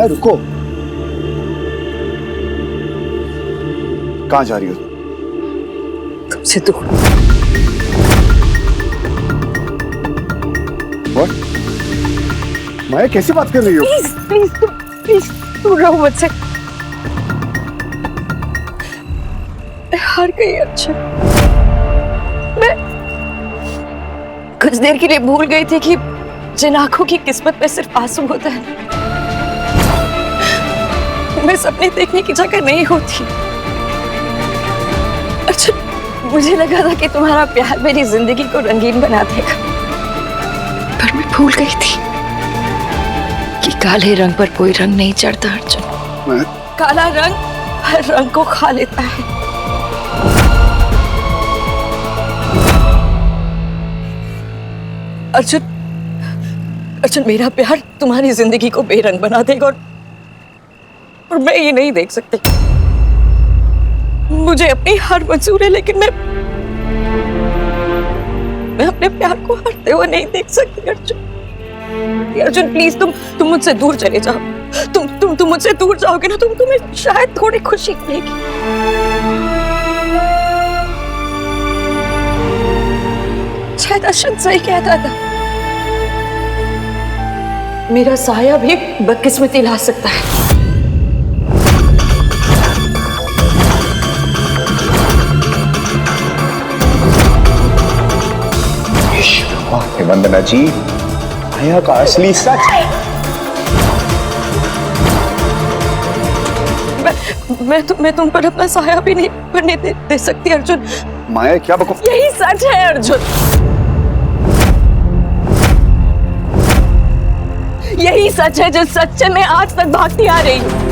रुको, कहाँ जा रही हो? तुमसे दूर। माया कैसी बात कर रही हो? प्लीज दूर रहो मुझसे। हार गई अर्जुन। मैं कुछ देर के लिए भूल गई थी कि जिन आंखों की किस्मत में सिर्फ आंसू होता है, मैं सपने देखने की जगह नहीं होती। अर्जुन, मुझे लगा था कि तुम्हारा प्यार मेरी जिंदगी को रंगीन बना देगा, पर मैं भूल गई थी कि काले रंग पर कोई रंग नहीं चढ़ता अर्जुन। काला रंग हर रंग को खा लेता है। अर्जुन, मेरा प्यार तुम्हारी जिंदगी को बेरंग बना देगा और मैं ये नहीं देख सकती। मुझे अपनी हार मंजूर है, लेकिन मैं अपने प्यार को हारते हुए नहीं देख सकती। अर्जुन प्लीज, तुम मुझसे दूर चले जाओ। तुम मुझसे दूर जाओगे ना, तुम्हें शायद थोड़ी खुशी मिलेगी। शायद अर्जुन सही कहता था, मेरा साया भी बदकिस्मती ला सकता है। वंदना जी, माया का असली सच। मैं तुम पर अपना साया भी नहीं बनने दे सकती अर्जुन। माया क्या बको? यही सच है अर्जुन, यही सच है जिस सच से मैं आज तक भागती आ रही हूँ।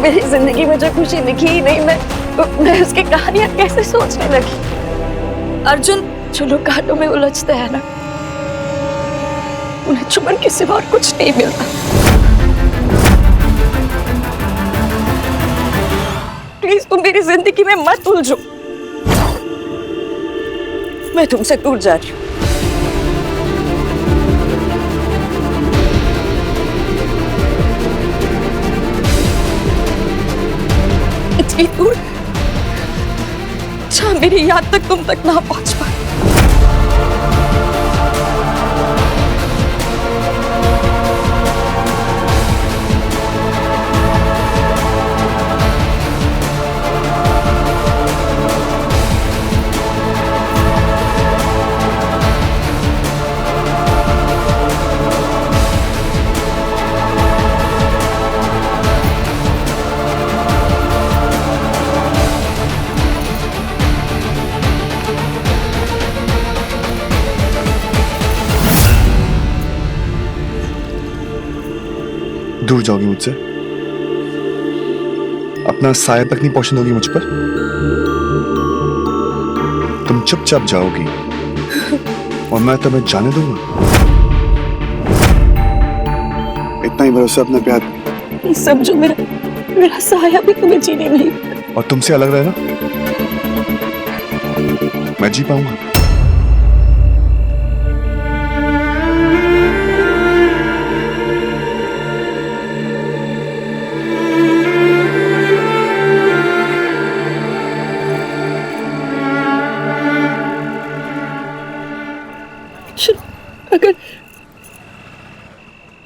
मेरी जिंदगी में जो खुशी दिखी ही नहीं, मैं उसकी कहानियां कैसे सोचने लगी। अर्जुन, जो लोग कहानियों में उलझते हैं ना, उन्हें चुभन के सिवा और कुछ नहीं मिलता। प्लीज तुम मेरी जिंदगी में मत उलझो। मैं तुमसे दूर जा रही हूँ। इतनी दूर जहां मेरी याद तक तुम तक ना पहुंच पाए। दूर जाओगी मुझसे? अपना साया तक नहीं पहुंचने दोगी मुझ पर? तुम चुपचाप जाओगी और मैं तुम्हें जाने दूंगा? इतना ही भरोसा अपना प्यार? समझो, मेरा साया भी तुम्हें जीने नहीं। और तुमसे अलग रहना मैं जी पाऊंगा?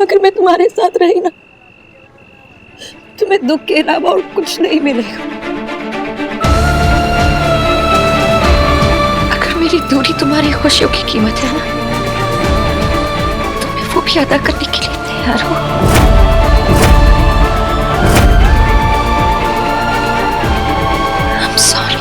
अगर मैं तुम्हारे साथ रही ना, तुम्हें दुख के अलावा और कुछ नहीं मिलेगा। अगर मेरी दूरी तुम्हारी खुशियों की कीमत है ना, तो मैं वो भी अदा करने के लिए तैयार हूँ। I'm sorry.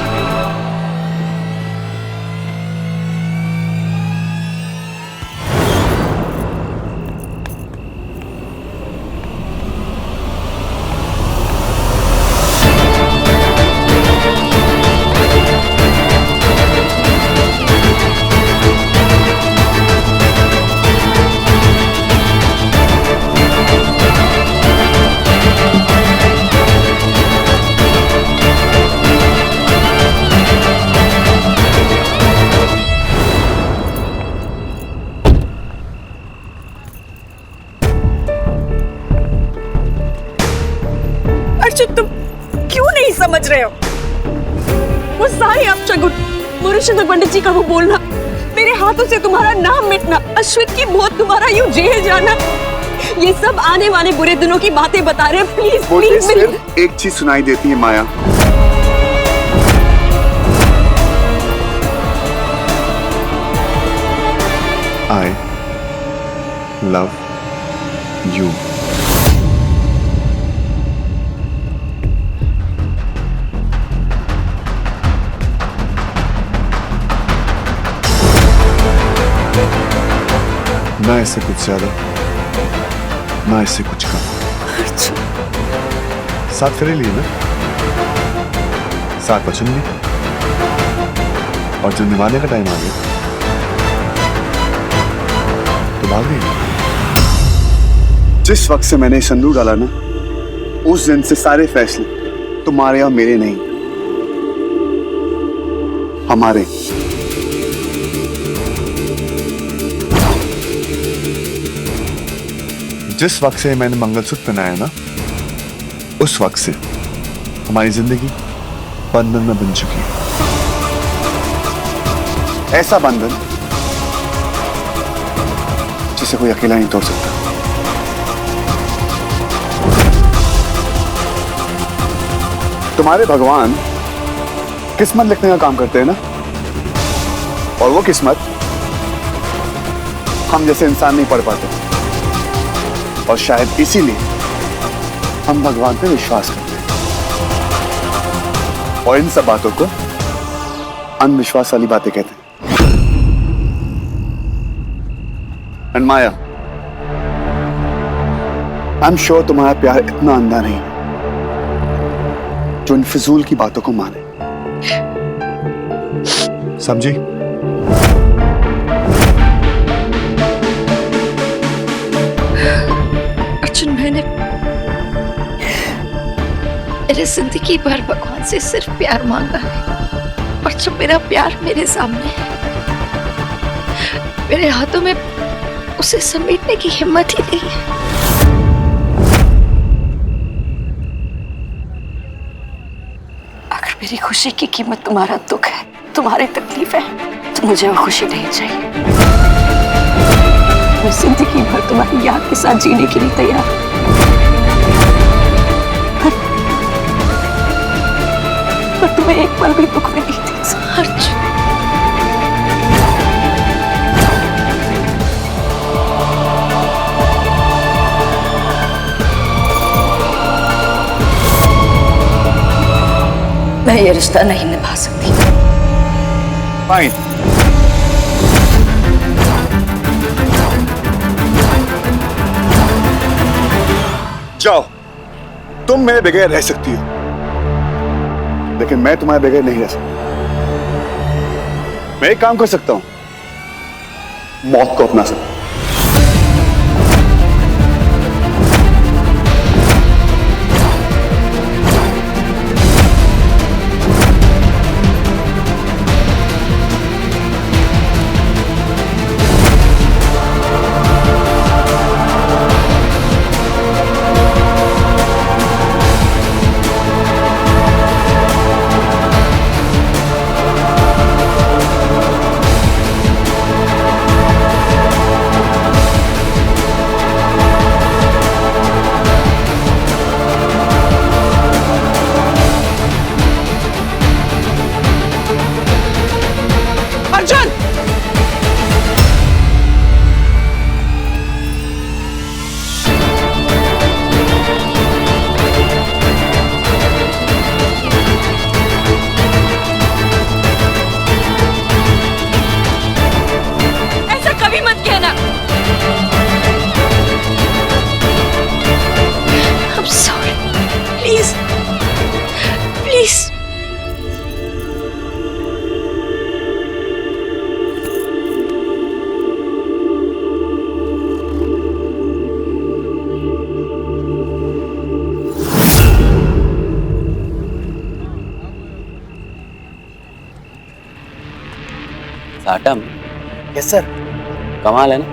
जो तुम क्यों नहीं समझ रहे हो? वो सारे अपशगुन, मुर्शिद पंडित जी का वो बोलना, मेरे हाथों से तुम्हारा नाम मिटना, अश्विन की मौत, तुम्हारा यूं जेल जाना, ये सब आने वाले बुरे दिनों की बातें बता रहे हैं। प्लीज मुझे प्लीज सिर्फ एक चीज सुनाई देती है माया, आई लव यू। ना इससे कुछ ज्यादा, ना इससे कुछ कम। साथ फेरे लिए ना, साथ वचन लिए, और जब निभाने का टाइम आ गया तो भाग गई। जिस वक्त से मैंने संदूक डाला ना, उस दिन से सारे फैसले तुम्हारे और मेरे नहीं, हमारे। जिस वक्त से मैंने मंगलसूत्र पहनाया ना, उस वक्त से हमारी जिंदगी बंधन में बन चुकी है। ऐसा बंधन जिसे कोई अकेला नहीं तोड़ सकता। तुम्हारे भगवान किस्मत लिखने का काम करते हैं ना, और वो किस्मत हम जैसे इंसान नहीं पढ़ पाते, और शायद इसीलिए हम भगवान पे विश्वास करते हैं, और इन सब बातों को अंधविश्वास वाली बातें कहते हैं। And Maya, I am sure तुम्हारा प्यार इतना अंधा नहीं जो इन फिजूल की बातों को माने। समझी? अर्जुन, मैंने मेरे जिंदगी भर भगवान से सिर्फ प्यार मांगा है, और जब मेरा प्यार मेरे सामने है, मेरे हाथों में उसे समेटने की हिम्मत ही नहीं है। अगर मेरी खुशी की कीमत तुम्हारा दुख है, तुम्हारी तकलीफ है, तो मुझे वो खुशी नहीं चाहिए। मैं जिंदगी भर तुम्हारी याद के साथ जीने के लिए तैयार हूं, पर तुम्हें एक पल भी दुख में नहीं दे सकती। अर्जुन, मैं ये रिश्ता नहीं निभा सकती। फाइन, जाओ, तुम मेरे बगैर रह सकती हो, लेकिन मैं तुम्हारे बगैर नहीं रह सकता। मैं एक काम कर सकता हूं, मौत को अपना सकता हूं। Satam, yes sir. कमाल है ना,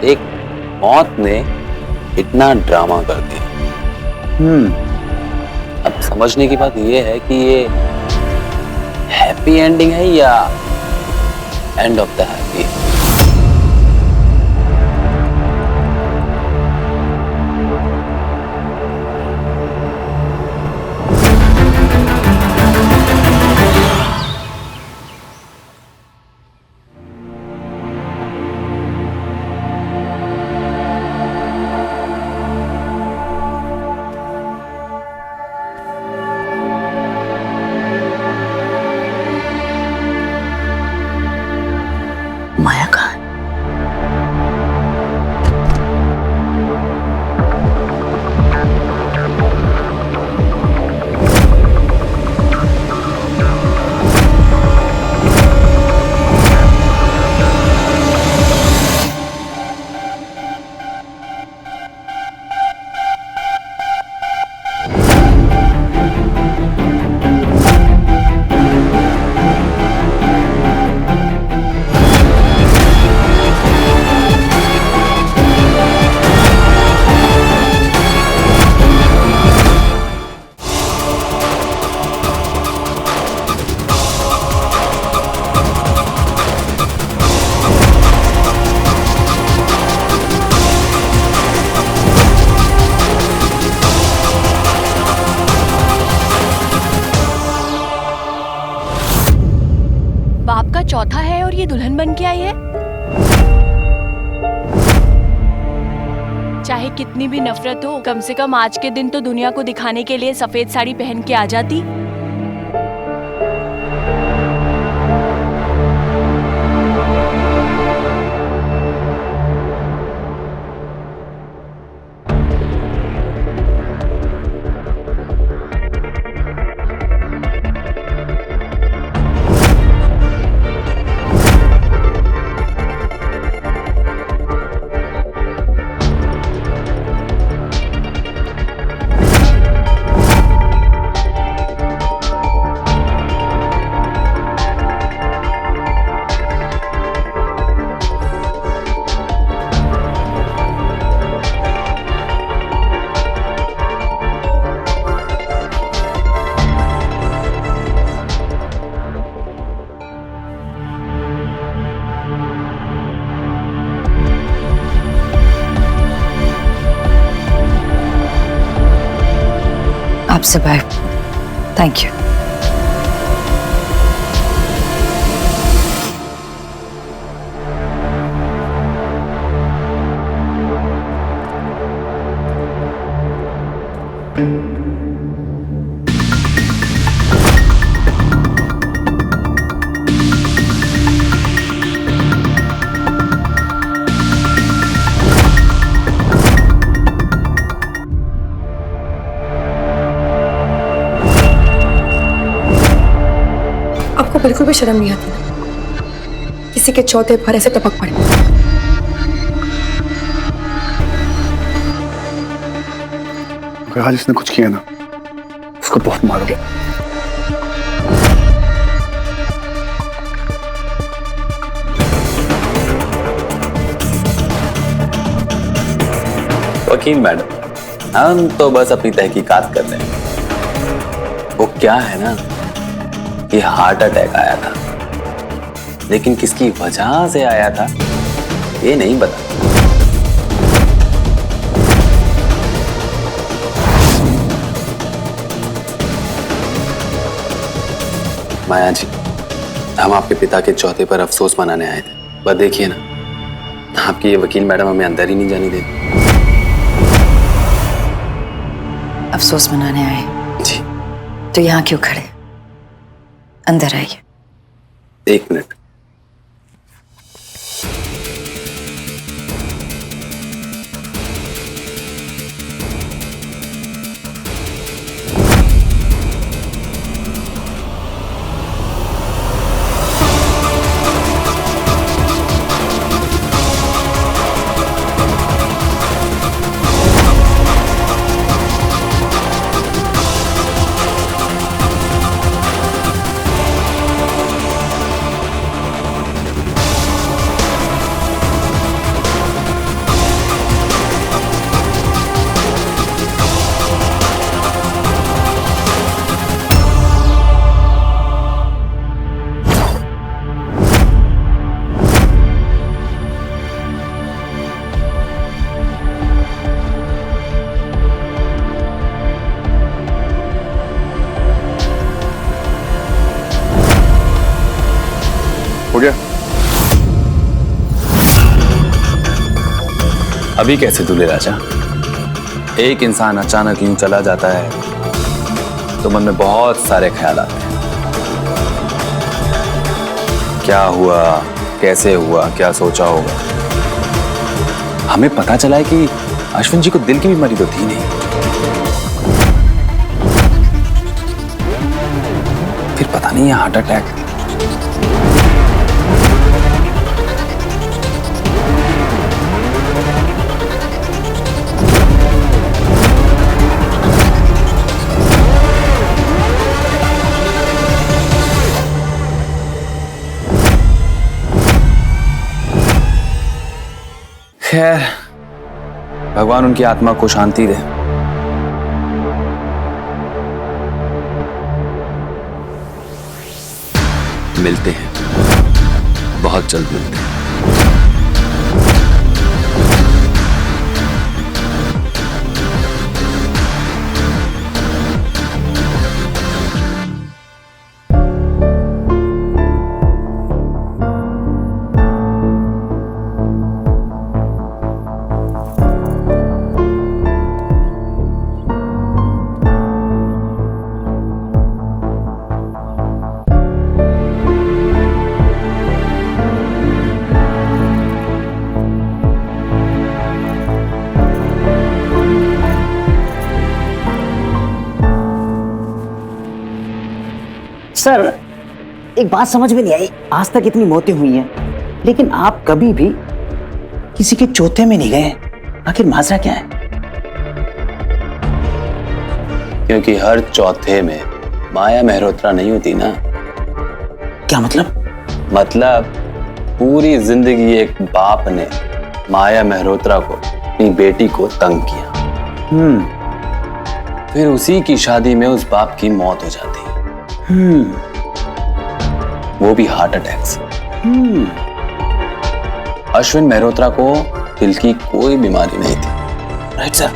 एक मौत ने इतना ड्रामा कर दिया। अब समझने की बात ये है कि ये हैप्पी एंडिंग है या एंड ऑफ द हैप्पी। माया कहाँ है? बाप का चौथा है और ये दुल्हन बन के आई है। चाहे कितनी भी नफरत हो, कम से कम आज के दिन तो दुनिया को दिखाने के लिए सफेद साड़ी पहन के आ जाती। आपसे बाय। Thank you. आपको बिल्कुल भी शर्म नहीं आती ना किसी के चौथे पर ऐसे टपक पड़े। अगर आज इसने कुछ किया ना, उसको बहुत मारोगे। वकील मैडम, हम तो बस अपनी तहकीकात कर रहे हैं। वो क्या है ना, ये हार्ट अटैक आया था, लेकिन किसकी वजह से आया था ये नहीं पता। माया जी, हम आपके पिता के चौथे पर अफसोस मनाने आए थे, पर देखिए ना, आपकी ये वकील मैडम हमें अंदर ही नहीं जाने देती। अफसोस मनाने आए जी। तो यहाँ क्यों खड़े? अंदर आइए। 1 मिनट। अभी कैसे दूल्हे राजा? एक इंसान अचानक यूं चला जाता है तो मन में बहुत सारे ख्याल आते हैं। क्या हुआ, कैसे हुआ, क्या सोचा होगा। हमें पता चला है कि अश्विन जी को दिल की बीमारी तो थी नहीं, फिर पता नहीं है हार्ट अटैक। खैर, भगवान उनकी आत्मा को शांति दे। मिलते हैं, बहुत जल्द मिलते हैं। सर, एक बात समझ में नहीं आई। आज तक इतनी मौतें हुई हैं, लेकिन आप कभी भी किसी के चौथे में नहीं गए। आखिर माजरा क्या है? क्योंकि हर चौथे में माया मेहरोत्रा नहीं होती ना। क्या मतलब? मतलब पूरी जिंदगी एक बाप ने माया मेहरोत्रा को, अपनी बेटी को तंग किया। फिर उसी की शादी में उस बाप की मौत हो जाती। वो भी हार्ट अटैक से। अश्विन मेहरोत्रा को दिल की कोई बीमारी नहीं थी। Right sir.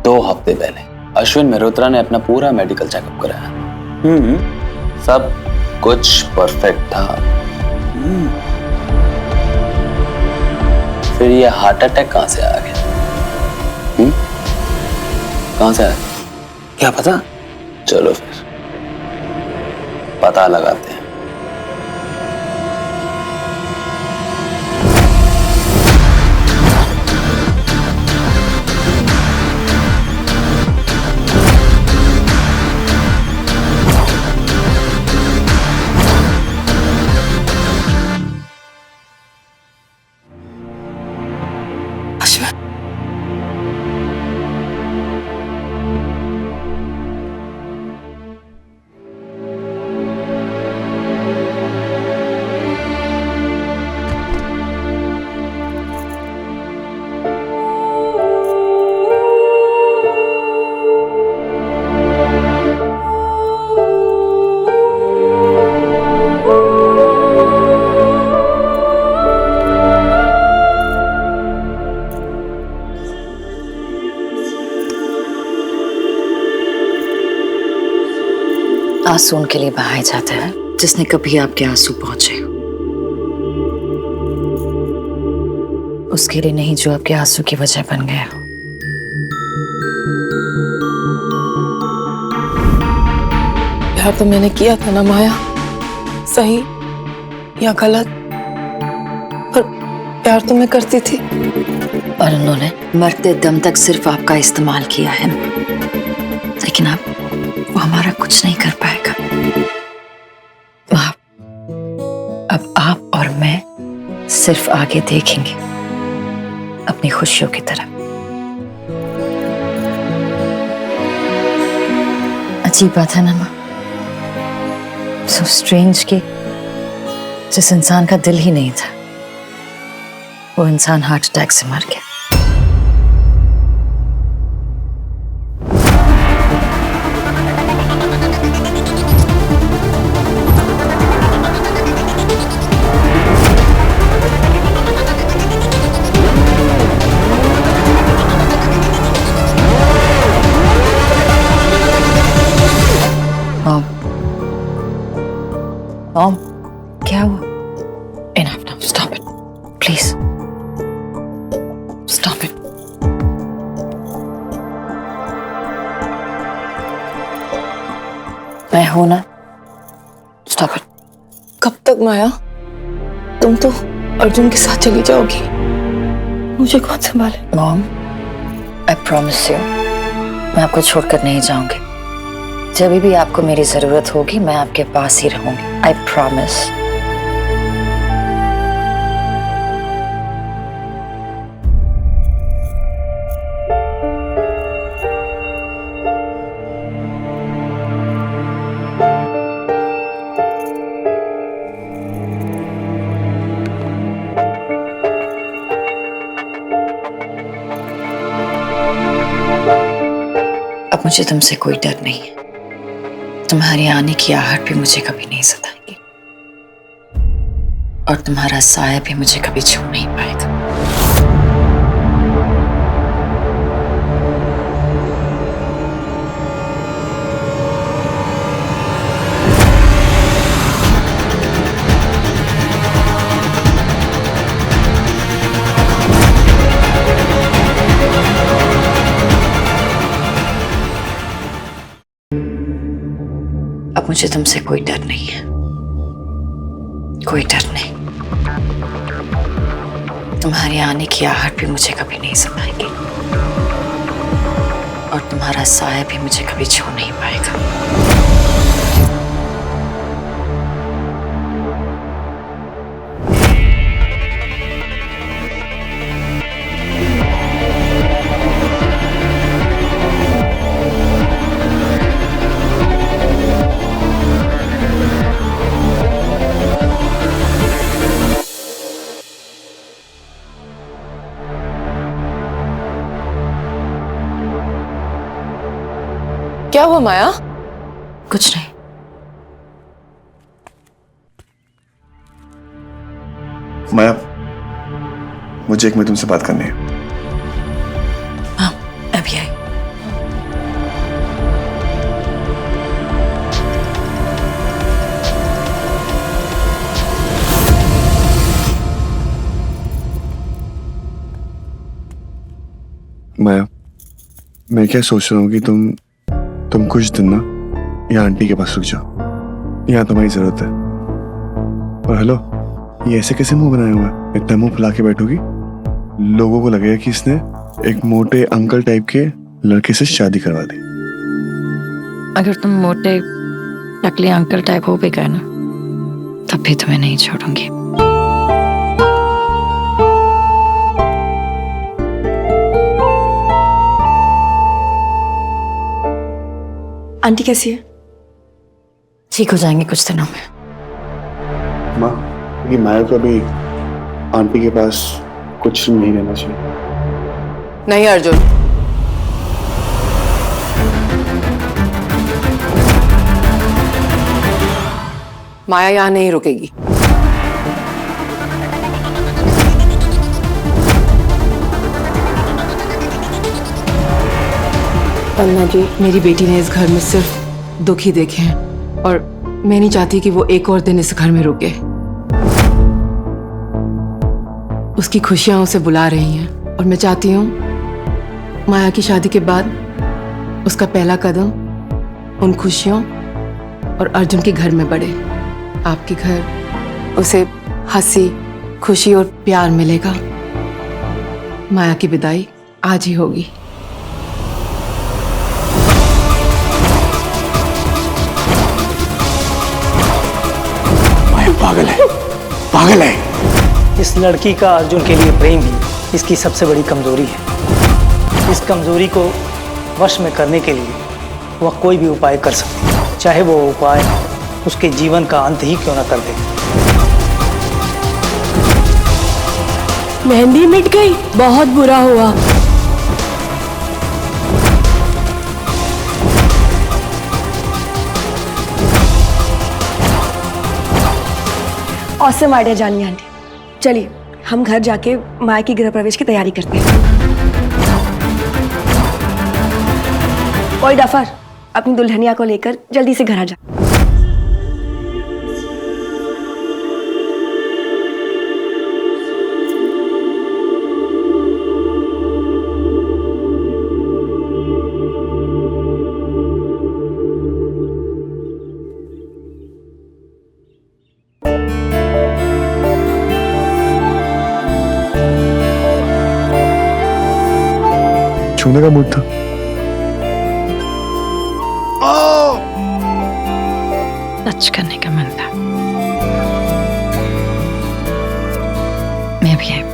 2 हफ्ते पहले अश्विन मेहरोत्रा ने अपना पूरा मेडिकल चेकअप कराया। सब कुछ परफेक्ट था। फिर ये हार्ट अटैक कहां से आ गया? कहां से आया? क्या पता। चलो फिर पता लगाते हैं। आंसू उनके लिए बहाए जाते हैं जिसने कभी आपके आंसू पहुंचे, उसके लिए नहीं जो आपके आंसू की वजह बन गया हो। प्यार तो मैंने किया था ना माया, सही या गलत, पर प्यार तो मैं करती थी। और उन्होंने मरते दम तक सिर्फ आपका इस्तेमाल किया है, लेकिन अब वो हमारा कुछ नहीं कर पाएगा। अब आप और मैं सिर्फ आगे देखेंगे अपनी खुशियों की तरफ। अजीब बात है ना माँ, सो स्ट्रेंज कि जिस इंसान का दिल ही नहीं था वो इंसान हार्ट अटैक से मर गया। मॉम, क्या हुआ? Enough now, stop it, please. मैं हूं ना, स्टॉप इट। कब तक माया? तुम तो अर्जुन के साथ चली जाओगी, मुझे कौन संभाले? मॉम, आई प्रॉमिस यू, मैं आपको छोड़कर नहीं जाऊंगी। जब भी आपको मेरी जरूरत होगी मैं आपके पास ही रहूंगी, आई प्रॉमिस। अब मुझे तुमसे कोई डर नहीं है। तुम्हारी आने की आहट भी मुझे कभी नहीं सताएगी और तुम्हारा साया भी मुझे कभी छू नहीं पाएगा। अब मुझे तुमसे कोई डर नहीं है, कोई डर नहीं। तुम्हारे आने की आहट भी मुझे कभी नहीं सताएगी और तुम्हारा साया भी मुझे कभी छू नहीं पाएगा। क्या हुआ माया? कुछ नहीं। माया, मुझे 1 मिनट तुमसे बात करनी है। हाँ, अभी आई। माया, मैं क्या सोच रहा हूँ कि तुम कुछ दिन ना यहाँ आंटी के पास रुक जाओ, यहाँ तुम्हारी जरूरत है। और हेलो, ये ऐसे कैसे मुंह बनाया हुआ है? इतना मुंह फुला के बैठोगी, लोगों को लगेगा कि इसने एक मोटे अंकल टाइप के लड़के से शादी करवा दी। अगर तुम मोटे टकले अंकल टाइप हो भी गए ना, तब भी तुम्हें नहीं छोड़ूंगी। आंटी कैसी है? ठीक हो जाएंगे कुछ दिनों में। माँ, ये माया को अभी आंटी के पास कुछ नहीं रहना चाहिए। नहीं अर्जुन, माया यहाँ नहीं रुकेगी। पन्ना जी, मेरी बेटी ने इस घर में सिर्फ दुख ही देखे हैं और मैं नहीं चाहती कि वो एक और दिन इस घर में रुके। उसकी खुशियां उसे बुला रही हैं और मैं चाहती हूँ माया की शादी के बाद उसका पहला कदम उन खुशियों और अर्जुन के घर में बढ़े। आपके घर उसे हंसी, खुशी और प्यार मिलेगा। माया की विदाई आज ही होगी। पागल है, पागल है। इस लड़की का अर्जुन के लिए प्रेम ही इसकी सबसे बड़ी कमजोरी है। इस कमजोरी को वश में करने के लिए वह कोई भी उपाय कर सकती है, चाहे वो उपाय उसके जीवन का अंत ही क्यों न कर दे। मेहंदी मिट गई, बहुत बुरा हुआ। ऑसम आइडिया जानिए आंटी। चलिए हम घर जाके माया की गृह प्रवेश की तैयारी करते हैं। ओए डफर, अपनी दुल्हनिया को लेकर जल्दी से घर आ जा। सोने का मूड था। टच करने का मन था। मैं भी आई।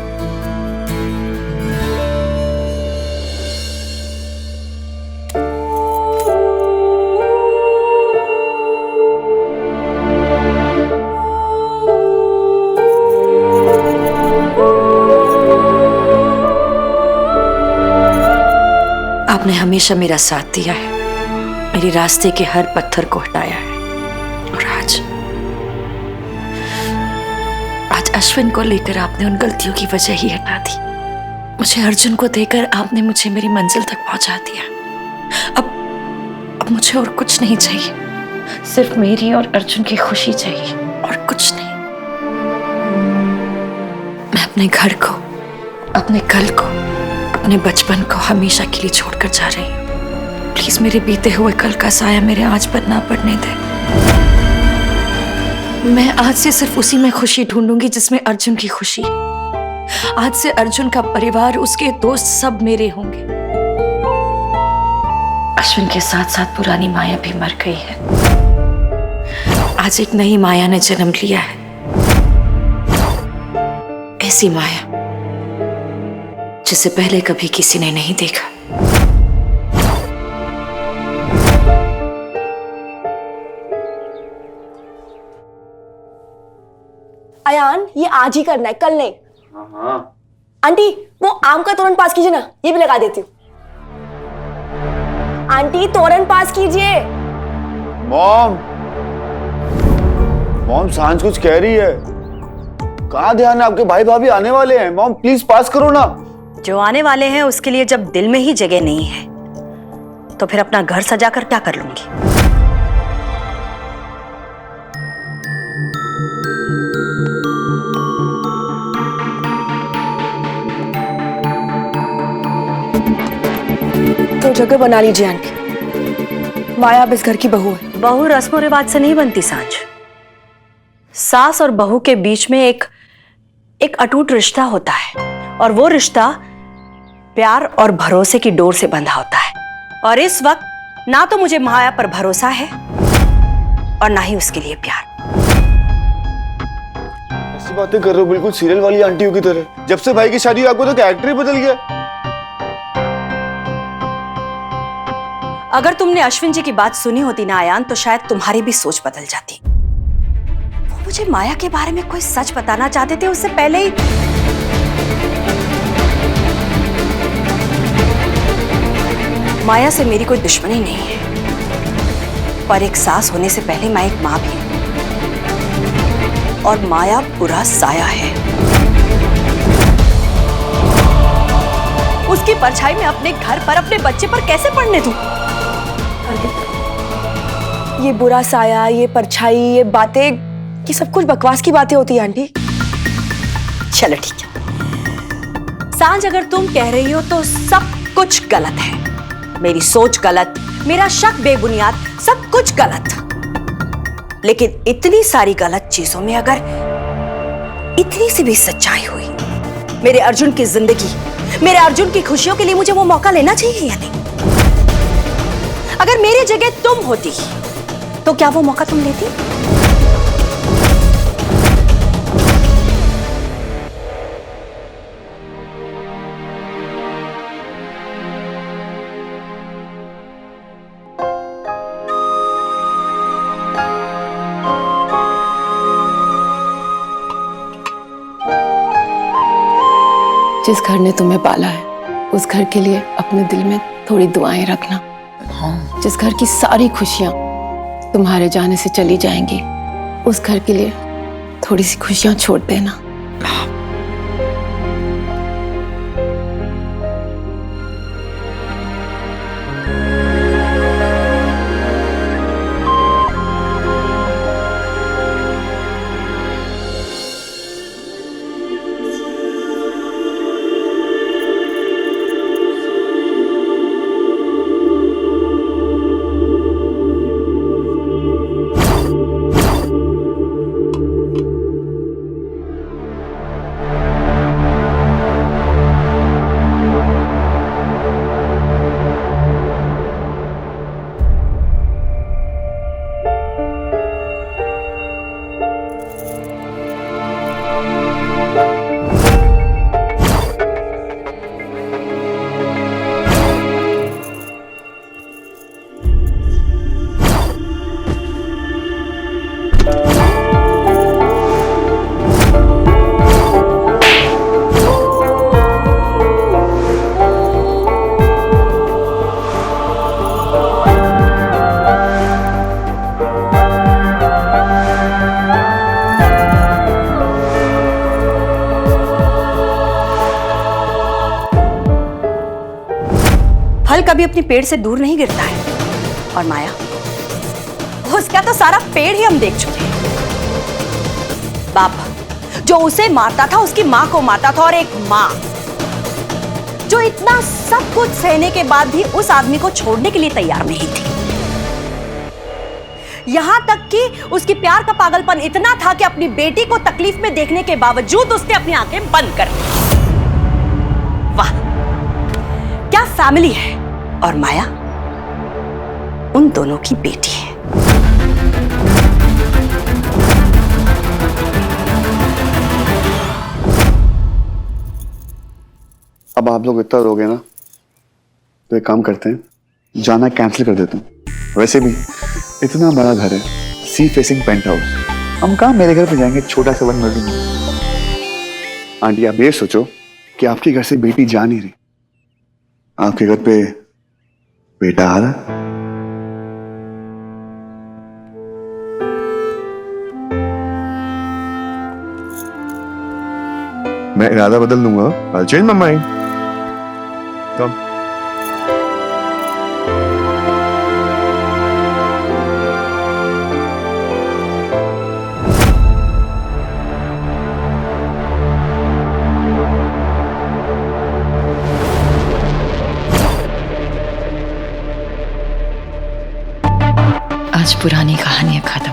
आपने हमेशा मेरा साथ दिया है, मेरे रास्ते के हर पत्थर को हटाया है। और आज अश्विन को लेकर आपने उन गलतियों की वजह ही हटा दी। मुझे अर्जुन को देकर आपने मुझे मेरी मंजिल तक पहुंचा दिया। अब मुझे और कुछ नहीं चाहिए, सिर्फ मेरी और अर्जुन की खुशी चाहिए, और कुछ नहीं। मैं अपने घर को, अपने कल को, अपने बचपन को हमेशा के लिए छोड़कर जा रही हूँ। प्लीज मेरे बीते हुए कल का साया मेरे आज पर ना पड़ने दे। मैं आज से सिर्फ उसी में खुशी ढूंढूंगी जिसमें अर्जुन की खुशी है। आज से अर्जुन का परिवार, उसके दोस्त सब मेरे होंगे। अश्विन के साथ साथ पुरानी माया भी मर गई है। आज एक नई माया ने जन्म लिया है। ऐसी माया जिसे पहले कभी किसी ने नहीं देखा। अयान, ये आज ही करना है, कल नहीं। आंटी, वो आम का तोरण पास कीजिए ना, ये भी लगा देती हूँ। आंटी, तोरण पास कीजिए। मॉम सांझ कुछ कह रही है। कहाँ ध्यान है, आपके भाई भाभी आने वाले हैं। मॉम प्लीज पास करो ना। जो आने वाले हैं उसके लिए जब दिल में ही जगह नहीं है तो फिर अपना घर सजाकर क्या कर लूंगी। तो जगह बना लीजिए आंटी। माया अब इस घर की बहू है। बहू रस्मों रिवाज से नहीं बनती सांझ। सास और बहू के बीच में एक अटूट रिश्ता होता है, और वो रिश्ता प्यार और भरोसे की डोर से बंधा होता है। और इस वक्त ना तो मुझे माया पर भरोसा है और ना ही उसके लिए प्यार। ऐसी बातें कर रहे हो बिल्कुल सीरियल वाली आंटियों की तरह। जब से भाई की शादी हुई आपको तो कैरेक्टर ही बदल गया। अगर तुमने अश्विन जी की बात सुनी होती ना आयान, तो शायद तुम्हारी भी सोच बदल जाती। वो मुझे माया के बारे में कोई सच बताना चाहते थे उससे पहले ही। माया से मेरी कोई दुश्मनी नहीं है, पर एक सास होने से पहले मैं एक मां भी हूं, और माया बुरा साया है। उसकी परछाई में अपने घर पर, अपने बच्चे पर कैसे पड़ने दूं? ये बुरा साया, ये परछाई, ये बातें, ये सब कुछ बकवास की बातें होती है आंटी। चलो ठीक है सांझ, अगर तुम कह रही हो तो सब कुछ गलत है। मेरी सोच गलत, मेरा शक बेबुनियाद, सब कुछ गलत। लेकिन इतनी सारी गलत चीजों में अगर इतनी सी भी सच्चाई हुई, मेरे अर्जुन की जिंदगी, मेरे अर्जुन की खुशियों के लिए मुझे वो मौका लेना चाहिए या नहीं? अगर मेरी जगह तुम होती तो क्या वो मौका तुम लेती? जिस घर ने तुम्हें पाला है उस घर के लिए अपने दिल में थोड़ी दुआएं रखना। जिस घर की सारी खुशियां तुम्हारे जाने से चली जाएंगी, उस घर के लिए थोड़ी सी खुशियां छोड़ देना। कभी अपने पेड़ से दूर नहीं गिरता है। और माया, उसका तो सारा पेड़ ही हम देख चुके हैं। बाप जो उसे मारता था, उसकी मां को मारता था, और एक मां जो इतना सब कुछ सहने के बाद भी उस आदमी को छोड़ने के लिए तैयार नहीं थी। यहां तक कि उसकी प्यार का पागलपन इतना था कि अपनी बेटी को तकलीफ में देखने के बावजूद उसने अपनी आंखें बंद कर दी। वाह, क्या फैमिली है। और माया उन दोनों की बेटी है। अब आप लोग इतना रोगे ना, तो एक काम करते हैं, जाना कैंसिल कर देता हूँ। वैसे भी इतना बड़ा घर है, सी फेसिंग पेंट हाउस, हम कहाँ मेरे घर पे जाएंगे छोटा सा 1 बेडरूम। आंटी आप ये सोचो कि आपके घर से बेटी जा नहीं रही, आपके घर पे बेटा आ रहा। मैं इरादा बदल दूंगा, I'll change my mind। तो आज पुरानी कहानियां खत्म,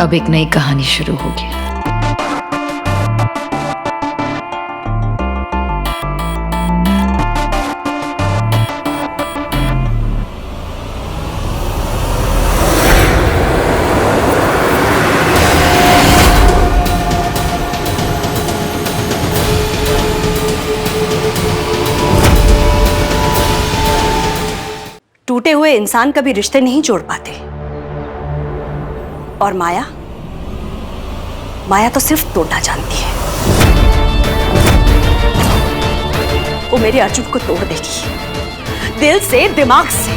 अब एक नई कहानी शुरू होगी। टूटे हुए इंसान कभी रिश्ते नहीं जोड़ पाते। और माया, माया तो सिर्फ तोड़ना जानती है। वो मेरे अर्जुन को तोड़ देगी, दिल से, दिमाग से,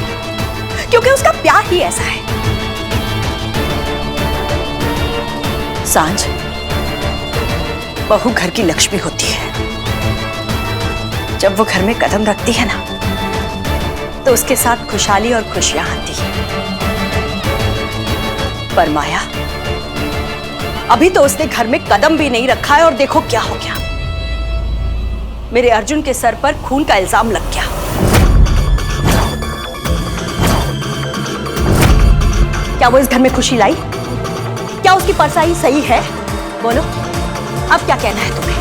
क्योंकि उसका प्यार ही ऐसा है। सांझ, बहू घर की लक्ष्मी होती है। जब वो घर में कदम रखती है ना, तो उसके साथ खुशहाली और खुशियां आती है। पर माया, अभी तो उसने घर में कदम भी नहीं रखा है और देखो क्या हो गया। मेरे अर्जुन के सर पर खून का इल्जाम लग गया। क्या वो इस घर में खुशी लाई? क्या उसकी परछाई सही है? बोलो, अब क्या कहना है तुम्हें?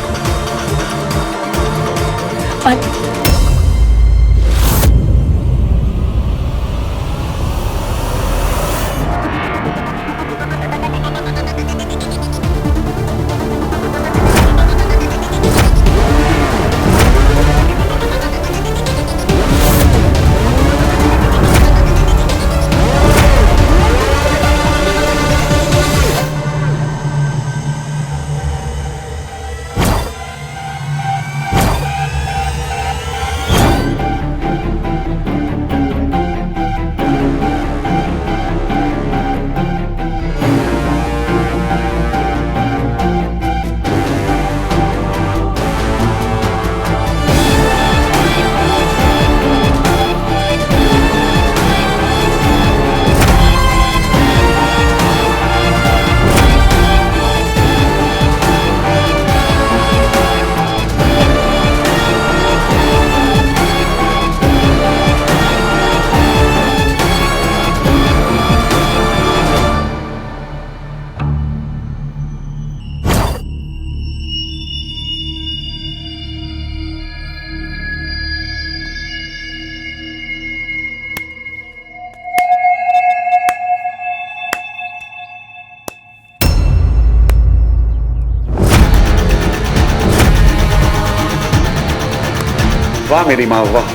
वाह मेरी माँ वाह।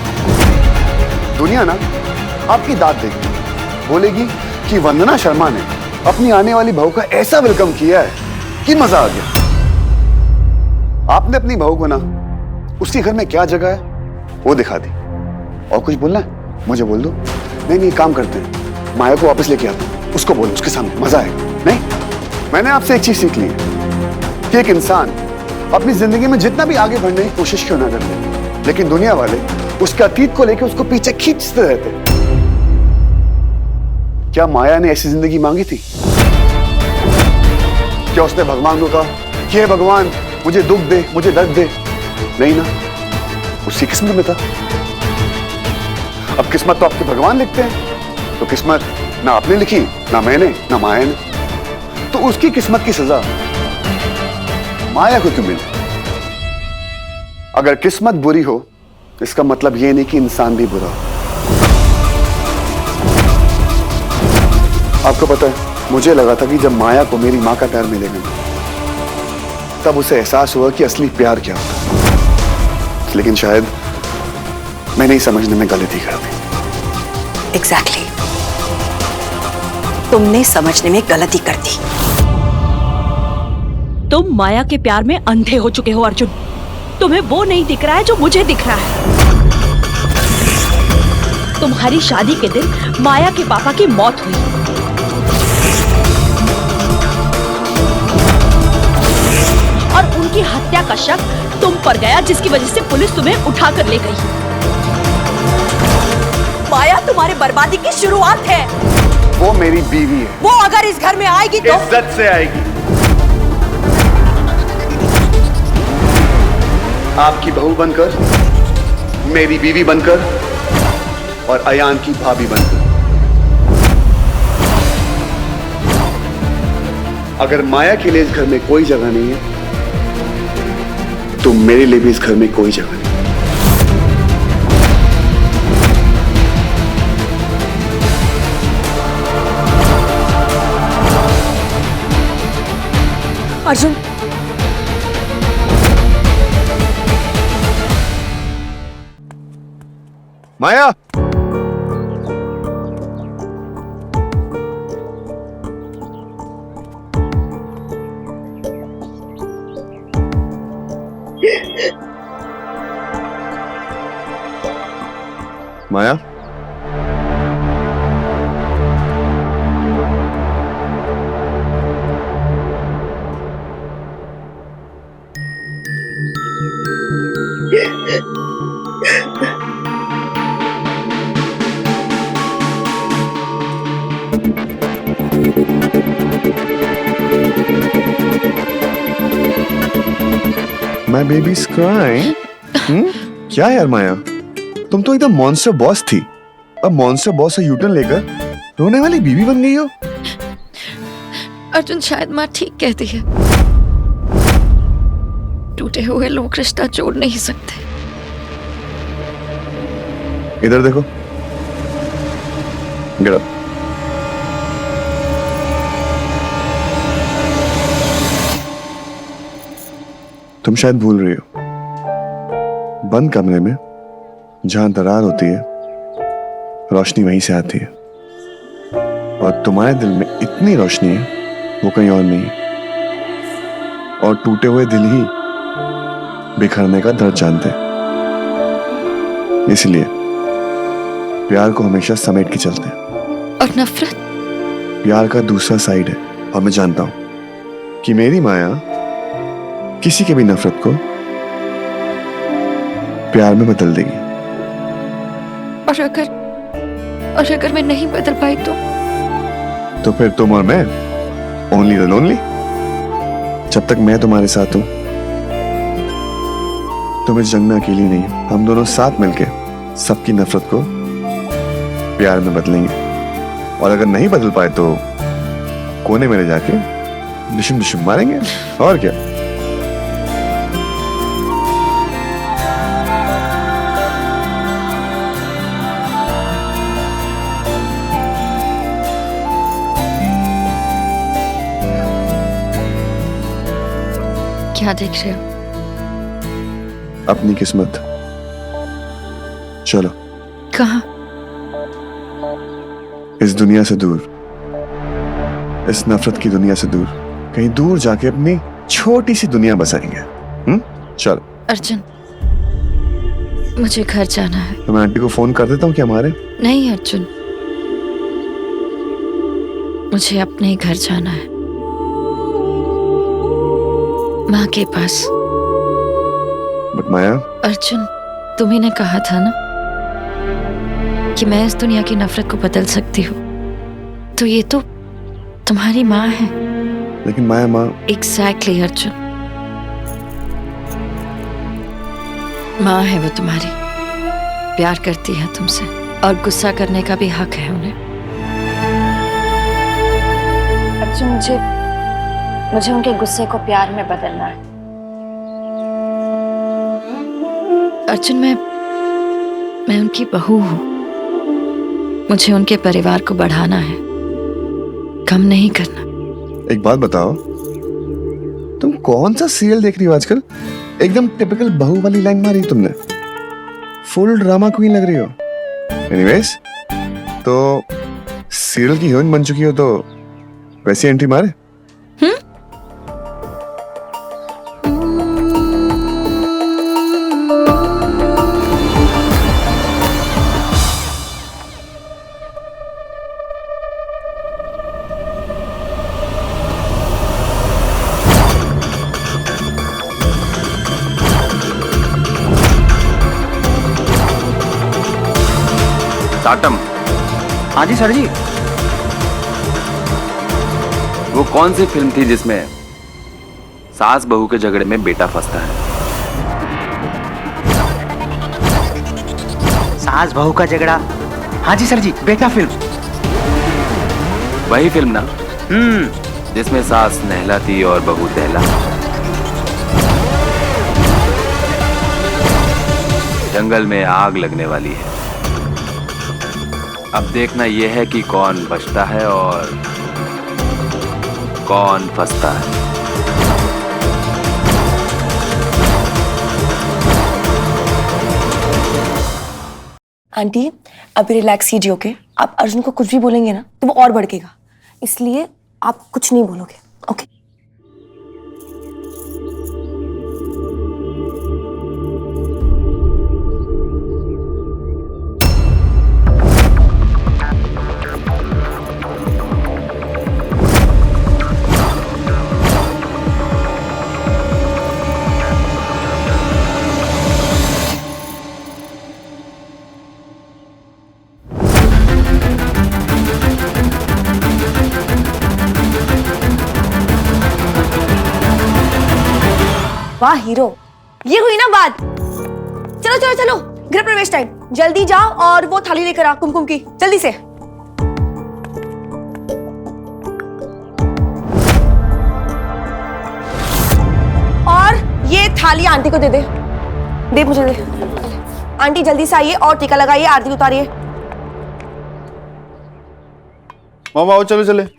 दुनिया ना आपकी दाद देगी, बोलेगी कि वंदना शर्मा ने अपनी आने वाली बहू का ऐसा वेलकम किया है कि मजा आ गया। आपने अपनी बहू को ना उसके घर में क्या जगह है वो दिखा दी। और कुछ बोलना है मुझे बोल दो। नहीं काम करते हैं, माया को वापस लेके आता हूं, उसको बोलो, उसके सामने मजा आएगा। नहीं, मैंने आपसे एक चीज सीख ली है कि एक इंसान अपनी जिंदगी में जितना भी आगे बढ़ने की कोशिश क्यों ना करते, लेकिन दुनिया वाले उसके अतीत को लेकर उसको पीछे खींचते रहते। क्या माया ने ऐसी जिंदगी मांगी थी? क्या उसने भगवान को कहा कि हे भगवान मुझे दुख दे, मुझे दर्द दे? नहीं ना, उसकी किस्मत में था। अब किस्मत तो आपके भगवान लिखते हैं, तो किस्मत ना आपने लिखी, ना मैंने, ना माया ने, तो उसकी किस्मत की सजा माया को क्यों मिली? अगर किस्मत बुरी हो इसका मतलब यह नहीं कि इंसान भी बुरा हो। आपको पता है, मुझे लगा था कि जब माया को मेरी मां का प्यार मिलेगा तब उसे एहसास हुआ कि असली प्यार क्या होता है। लेकिन शायद मैंने ही समझने में गलती कर दी। एग्जैक्टली तुमने समझने में गलती कर दी। तुम माया के प्यार में अंधे हो चुके हो अर्जुन। तुम्हें वो नहीं दिख रहा है जो मुझे दिख रहा है। तुम्हारी शादी के दिन माया के पापा की मौत हुई और उनकी हत्या का शक तुम पर गया, जिसकी वजह से पुलिस तुम्हें उठाकर ले गई। माया तुम्हारी बर्बादी की शुरुआत है। वो मेरी बीवी है। वो अगर इस घर में आएगी तो इज्जत से आएगी। आपकी बहू बनकर, मेरी बीवी बनकर और अयान की भाभी बनकर। अगर माया के लिए इस घर में कोई जगह नहीं है तो मेरे लिए भी इस घर में कोई जगह नहीं। अर्जुन, माया, माया, My baby's crying. क्या यार माया, तुम तो एकदम मॉन्स्टर बॉस थी, अब मॉन्स्टर बॉस से यूटर्न लेकर रोने वाली बीवी बन गई हो। अर्जुन, शायद माँ ठीक कहती है। टूटे हुए लोग रिश्ता जोड़ नहीं सकते। इधर देखो, गेट अप। तुम शायद भूल रही हो, बंद कमरे में जहां दरार होती है रोशनी वहीं से आती है, और तुम्हारे दिल में इतनी रोशनी है वो कहीं और नहीं है। और टूटे हुए दिल ही बिखरने का दर्द जानते हैं, इसलिए प्यार को हमेशा समेट के चलते हैं। और नफरत प्यार का दूसरा साइड है, और मैं जानता हूं कि मेरी माया किसी के भी नफरत को प्यार में बदल देगी। और अगर मैं नहीं बदल पाई तो फिर तुम और मैं ओनली द लोनली। जब तक मैं तुम्हारे साथ हूं तुम इस जंग में अकेली नहीं हो। हम दोनों साथ मिलके सबकी नफरत को प्यार में बदलेंगे, और अगर नहीं बदल पाए तो कोने में ले जाके डिशुम डिशुम मारेंगे, और क्या। क्या देख रहे हो? अपनी किस्मत। चलो। कहाँ? इस दुनिया से दूर, इस नफरत की दुनिया से दूर, कहीं दूर जाके अपनी छोटी सी दुनिया बसाएंगे। चलो। अर्जुन, मुझे घर जाना है। तो मैं आंटी को फोन कर देता हूँ क्या हमारे? नहीं अर्जुन, मुझे अपने ही घर जाना है, माँ के पास। बट माया। अर्जुन, तुम्ही ने कहा था ना कि मैं इस दुनिया की नफरत को बदल सकती हूँ, तो ये तो तुम्हारी माँ है। लेकिन माया माँ एग्जैक्टली अर्जुन, माँ है वो तुम्हारी, प्यार करती है तुमसे और गुस्सा करने का भी हक है उन्हें। अर्जुन, मुझे उनके गुस्से को प्यार में बदलना है। अर्जुन, मैं उनकी बहू हूं, मुझे उनके परिवार को बढ़ाना है, कम नहीं करना। एक बात बताओ, तुम कौन सा सीरियल देख रही हो आजकल? एकदम टिपिकल बहू वाली लाइन मारी तुमने, फुल ड्रामा क्वीन लग रही हो। एनीवेज, तो सीरियल की हीरोइन बन चुकी हो तो वैसी एंट्री मारे। साटम। हाँ जी सर जी। वो कौन सी फिल्म थी जिसमें सास बहू के झगड़े में बेटा फंसता है? सास बहू का झगड़ा। हाँ जी सर जी, बेटा फिल्म। वही फिल्म ना? जिसमें सास नहला थी और बहू दहला। जंगल में आग लगने वाली है, अब देखना यह है कि कौन बचता है और कौन फंसता है। आंटी अभी रिलैक्स कीजिए, ओके? आप अर्जुन को कुछ भी बोलेंगे ना तो वो और भड़केगा, इसलिए आप कुछ नहीं बोलोगे, ओके? वाह हीरो, ये हुई ना बात। चलो चलो चलो, गृह प्रवेश टाइम, जल्दी जाओ और वो थाली लेकर आ कुमकुम की, जल्दी से। और ये थाली आंटी को दे दे, दे मुझे दे। आंटी जल्दी से आइए और टीका लगाइए, आरती उतारिए। मामा आओ, चलो चले।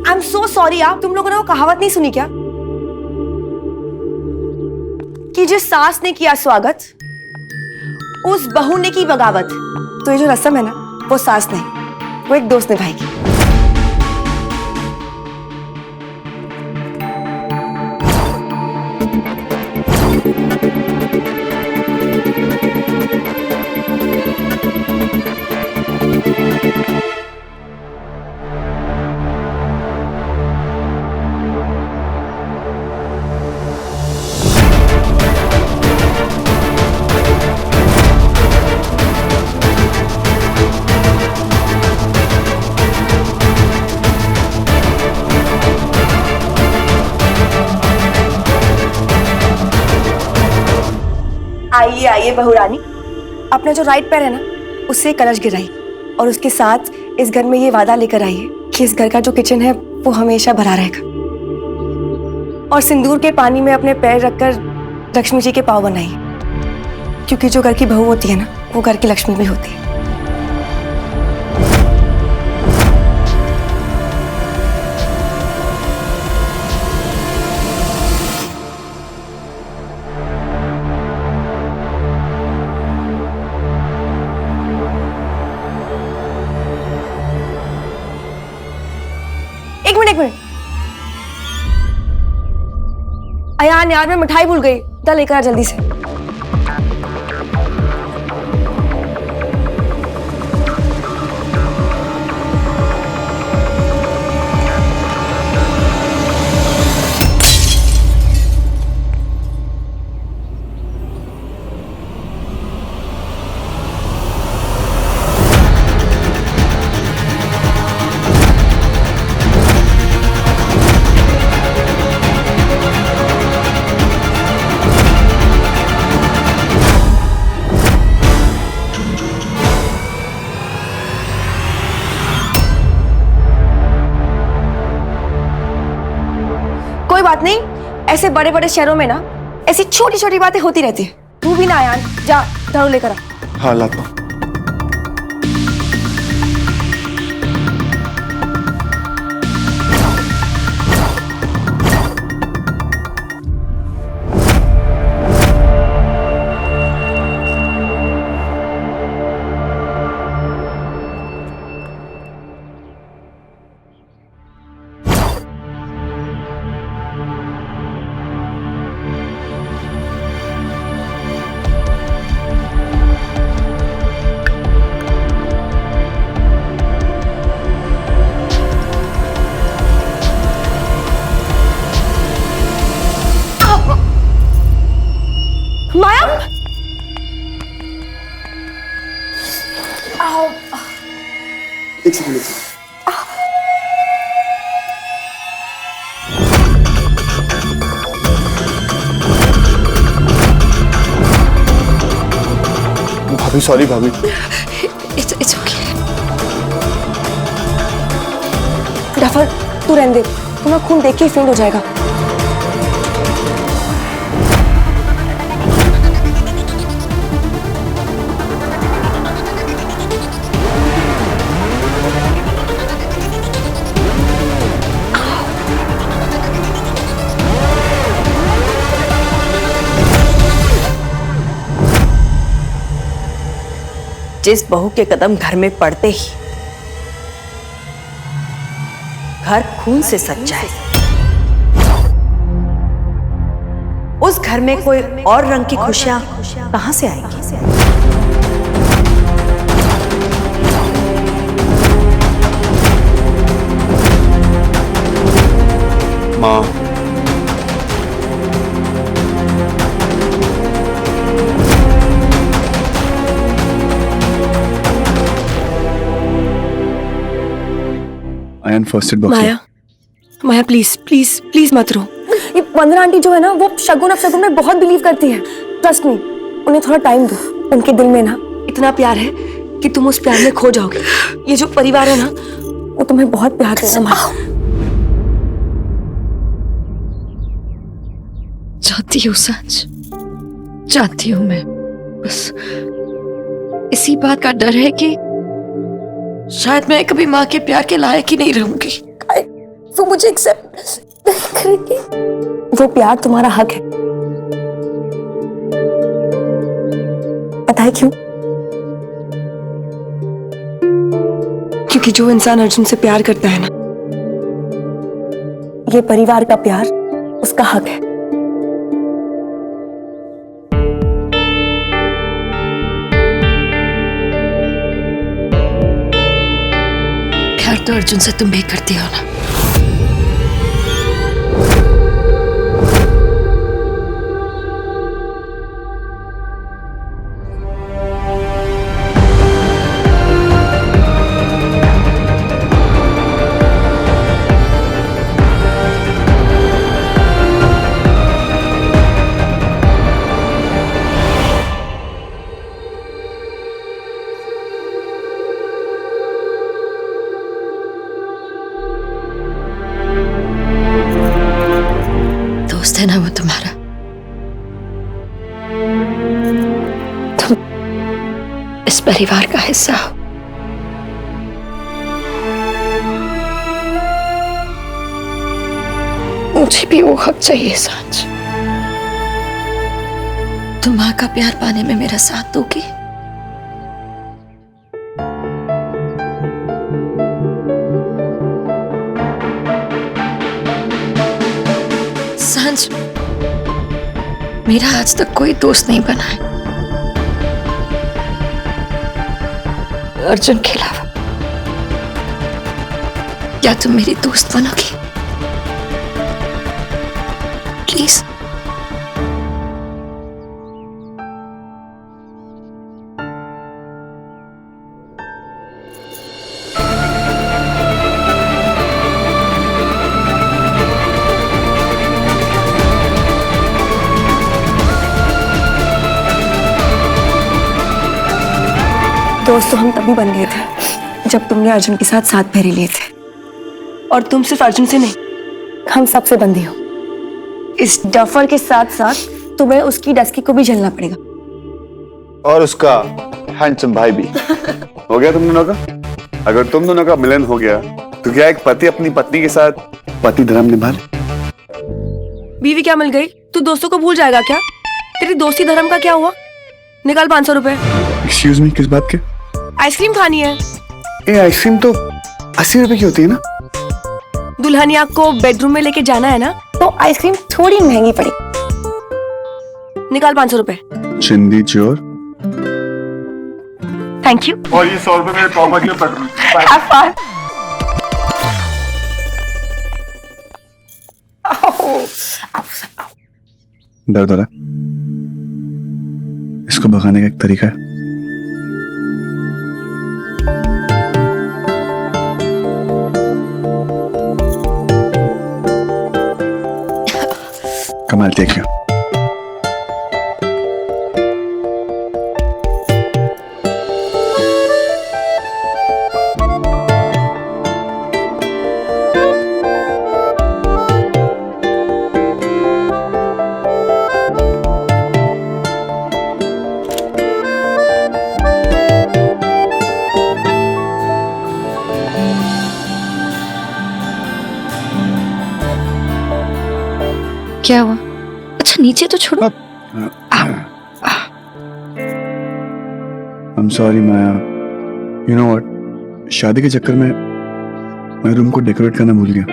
आई एम सो सॉरी यार, तुम लोगों ने वो कहावत नहीं सुनी क्या कि जिस सास ने किया स्वागत उस बहू ने की बगावत? तो ये जो रस्म है ना, वो सास नहीं, वो एक दोस्त निभाएगी। आइए आइए बहू रानी, अपना जो राइट पैर है ना उससे कलश गिराइए और उसके साथ इस घर में ये वादा लेकर आइए कि इस घर का जो किचन है वो हमेशा भरा रहेगा। और सिंदूर के पानी में अपने पैर रखकर लक्ष्मी जी के पाँव बनाइए, क्योंकि जो घर की बहू होती है ना वो घर की लक्ष्मी भी होती है। अयान यार, मैं मिठाई भूल गई, जा लेकर आ जल्दी से। कोई बात नहीं, ऐसे बड़े बड़े शहरों में ना ऐसी छोटी छोटी बातें होती रहती है। तू भी ना आयान, जा झाड़ू लेकर आ। हाँ लाता हूँ। माया, एक सेकंड। भाभी सॉरी भाभी। It's okay. जाफर तू रहने दे, तुम्हारा खून देख के फेंट हो जाएगा। जिस बहू के कदम घर में पड़ते ही घर खून से सज जाए, उस घर में कोई और रंग की खुशियां कहां से आएंगी? माँ, ion first aid box. Maya, Maya please please please मत रो। ये वंदना आंटी जो है ना, वो शगुन अपशगुन में बहुत बिलीव करती है। ट्रस्ट मी, उन्हें थोड़ा टाइम दो। उनके दिल में ना इतना प्यार है कि तुम उस प्यार में खो जाओगे। ये जो परिवार है ना, वो तुम्हें बहुत प्यार करता है माया। चाहती हूँ सच, चाहती हूँ मैं, बस इसी बात का डर है कि शायद मैं कभी माँ के प्यार के लायक ही नहीं रहूंगी। वो मुझे एक्सेप्ट नहीं करेगी। वो प्यार तुम्हारा हक है। पता है क्यों? क्योंकि जो इंसान अर्जुन से प्यार करता है ना, ये परिवार का प्यार उसका हक है। प्यार तो अर्जुन से तुम भी करती हो ना। दोस्त है ना वो तुम्हारा। तुम इस परिवार का हिस्सा हो। मुझे भी वो हक चाहिए सांझ। तुम माँ का प्यार पाने में मेरा साथ दोगी? सांझ, मेरा आज तक कोई दोस्त नहीं बना है अर्जुन के अलावा। क्या तुम मेरी दोस्त बनोगी प्लीज? दोस्त तो हम तभी बन गए थे जब तुमने अर्जुन के साथ 7 फेरे लिए थे। और तुम सिर्फ अर्जुन से नहीं, हम सबसे बंदी हो। इस डफर के साथ साथ तुम्हें उसकी डस्की को भी झेलना पड़ेगा। और उसका हैंडसम भाई भी। हो गया तुम दोनों का? अगर तुम दोनों का मिलन हो गया तो क्या एक पति अपनी पत्नी के साथ पति धर्म निभा ले? बीवी क्या मिल गई? तू दोस्तों को भूल जाएगा क्या? तेरी दोस्ती धर्म का क्या हुआ? निकाल 500 रुपए। एक्सक्यूज मी, किस बात के? आइसक्रीम खानी है। ये आइसक्रीम तो 80 रुपए की होती है ना? दुल्हनिया को बेडरूम में लेके जाना है ना, तो आइसक्रीम थोड़ी महंगी पड़ी। निकाल 500 रुपए। चिंदी चोर। Thank you. और ये 100 रुपए मेरे पापा के पेट्रोल। Have fun. दर्द हो रहा है? इसको भगाने का एक तरीका है। कमाल, देखिए। क्या हुआ? अच्छा नीचे तो छोड़ो। I'm sorry Maya. You know what? शादी के चक्कर में मैं रूम को डेकोरेट करना भूल गया।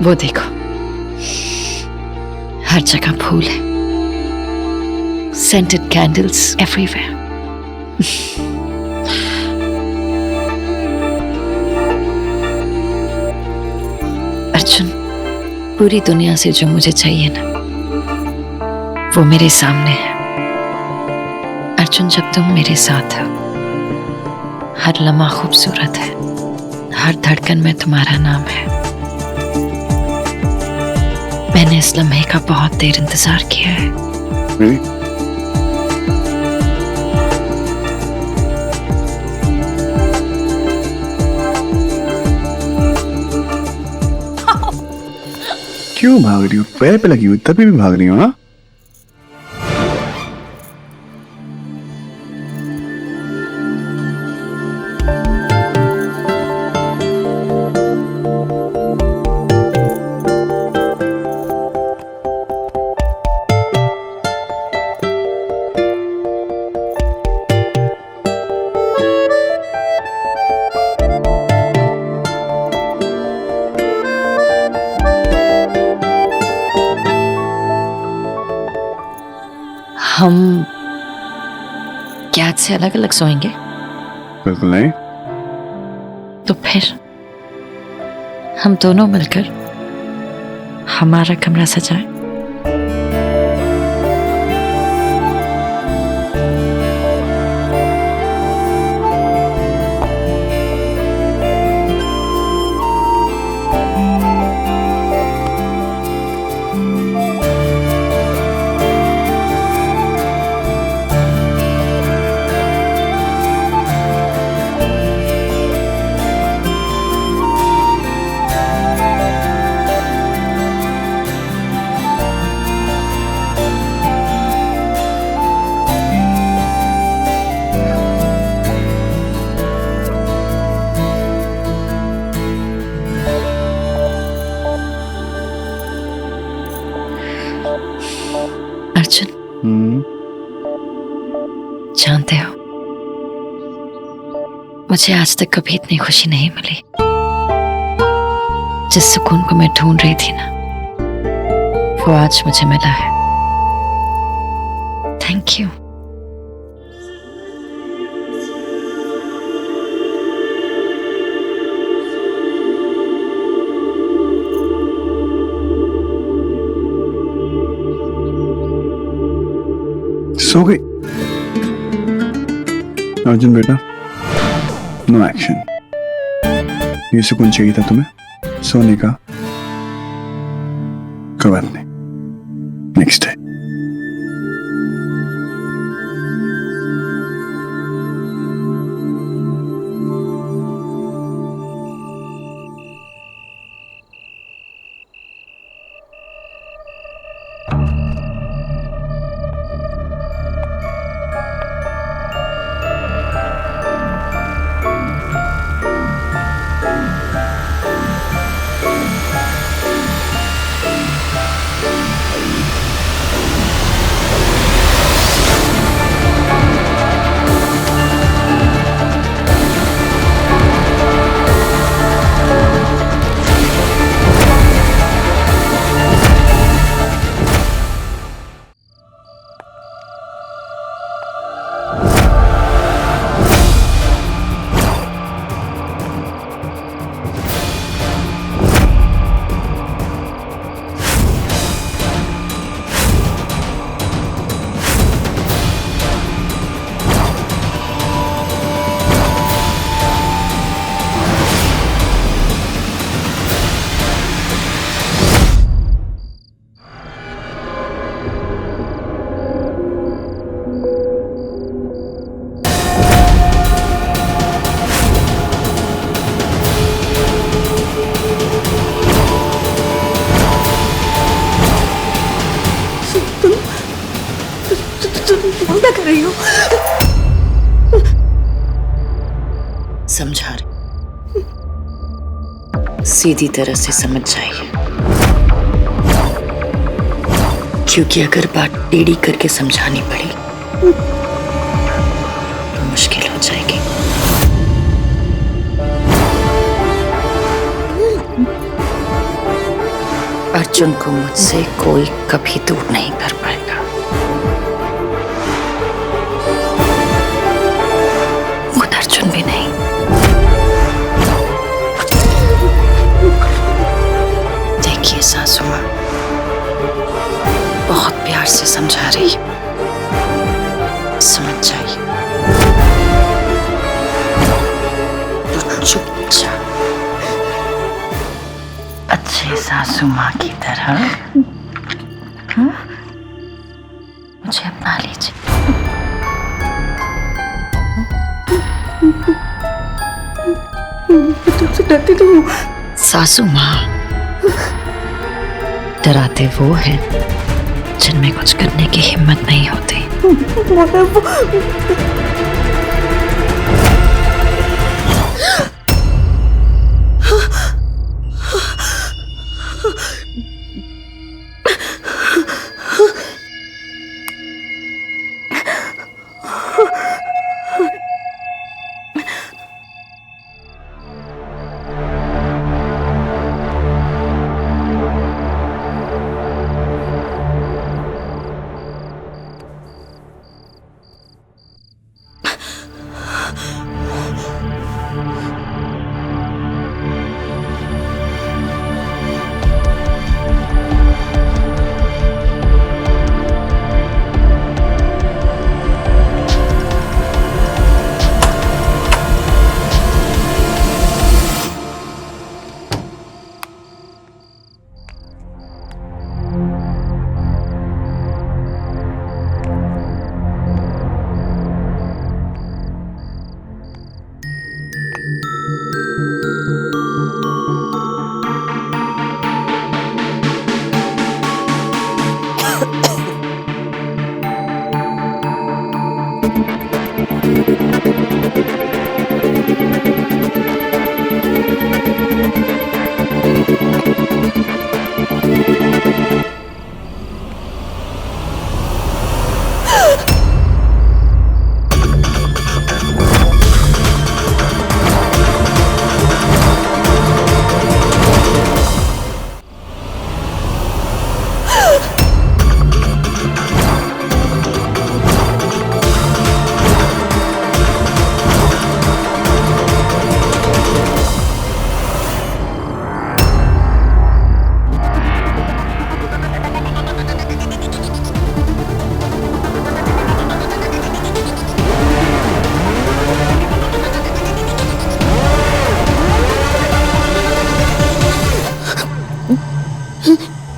वो देखो, हर जगह फूल है। Scented candles everywhere. अर्जुन, पूरी दुनिया से जो मुझे चाहिए ना, वो मेरे सामने है। अर्जुन, जब तुम मेरे साथ हो, हर लम्हा खूबसूरत है, हर धड़कन में तुम्हारा नाम है। मैंने इस लम्हे का बहुत देर इंतजार किया है। Really? क्यों भाग रही हो? पैर पे लगी हुई तभी भी भाग रही हो? हाँ, हम क्या आज से अलग अलग सोएंगे? बिल्कुल नहीं। तो फिर हम दोनों मिलकर हमारा कमरा सजाएं। जानते हो, मुझे आज तक कभी इतनी खुशी नहीं मिली। जिस सुकून को मैं ढूंढ रही थी ना, वो आज मुझे मिला है। Thank you. सो गई अर्जुन बेटा, नो एक्शन। ये सुकून चाहिए था तुम्हें सोने का, कोई बात नहीं, नेक्स्ट डे। क्या कर रही हो? समझा रही, सीधी तरह से समझ जाइए, क्योंकि अगर बात टेढ़ी करके समझानी पड़ी तो मुश्किल हो जाएगी। अर्जुन को मुझसे कोई कभी दूर नहीं कर पाएगा। खुद अर्जुन भी नहीं। देखिए सासू माँ, बहुत प्यार से समझा रही है, समझ जाइए। तो चुपचाप अच्छे सासू माँ की तरह मुझे अपना लीजिए। तुमसे डरती तो हूँ। सासू माँ डराते वो हैं जिनमें कुछ करने की हिम्मत नहीं होती।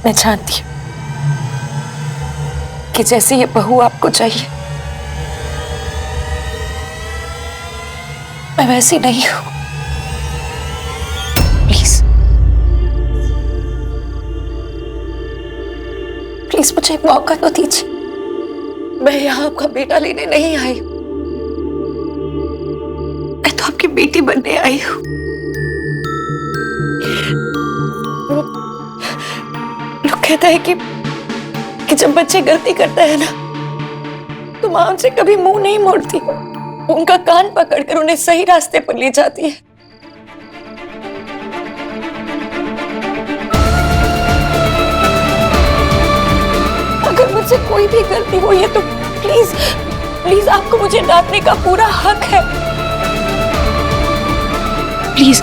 मैं जानती हूँ कि जैसे ये बहू आपको चाहिए, मैं वैसी नहीं हूं। प्लीज प्लीज मुझे एक मौका तो दीजिए। मैं यहाँ आपका बेटा लेने नहीं आई हूं, मैं तो आपकी बेटी बनने आई हूं। लोग कहते हैं कि जब बच्चे गलती करते हैं ना, तो माँ उनसे कभी मुंह नहीं मोड़ती, उनका कान पकड़कर उन्हें सही रास्ते पर ले जाती है। अगर मुझसे कोई भी गलती हुई है तो प्लीज प्लीज आपको मुझे डांटने का पूरा हक है। प्लीज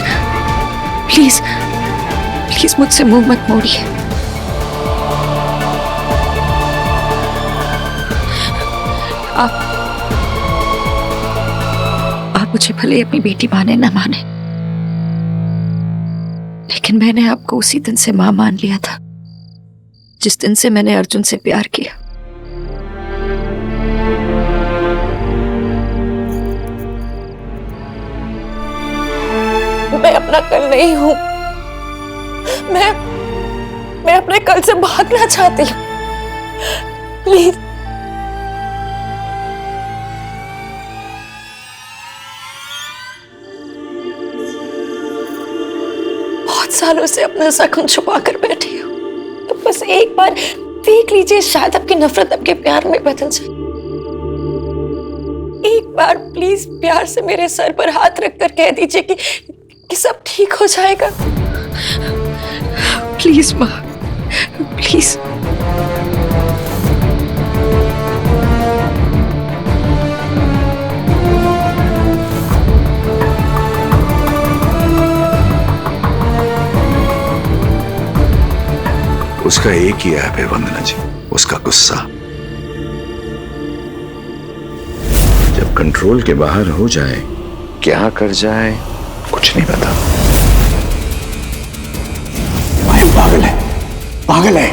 प्लीज प्लीज मुझसे मुंह मत मोड़िए। आप मुझे भले अपनी बेटी माने ना माने, लेकिन मैंने आपको उसी दिन से मां मान लिया था जिस दिन से मैंने अर्जुन से प्यार किया। मैं अपना कल नहीं हूं, मैं अपने कल से भागना चाहती हूं। प्लीज सालों से अपना जख्म छुपा कर बैठी हूँ, तो बस एक बार देख लीजिए, शायद आपकी नफरत आपके प्यार में बदल जाए। एक बार प्लीज प्यार से मेरे सर पर हाथ रखकर कह दीजिए कि सब ठीक हो जाएगा। प्लीज माँ, प्लीज। उसका एक ही ऐप है वंदना जी, उसका गुस्सा। जब कंट्रोल के बाहर हो जाए, क्या कर जाए कुछ नहीं पता। पागल है, पागल है।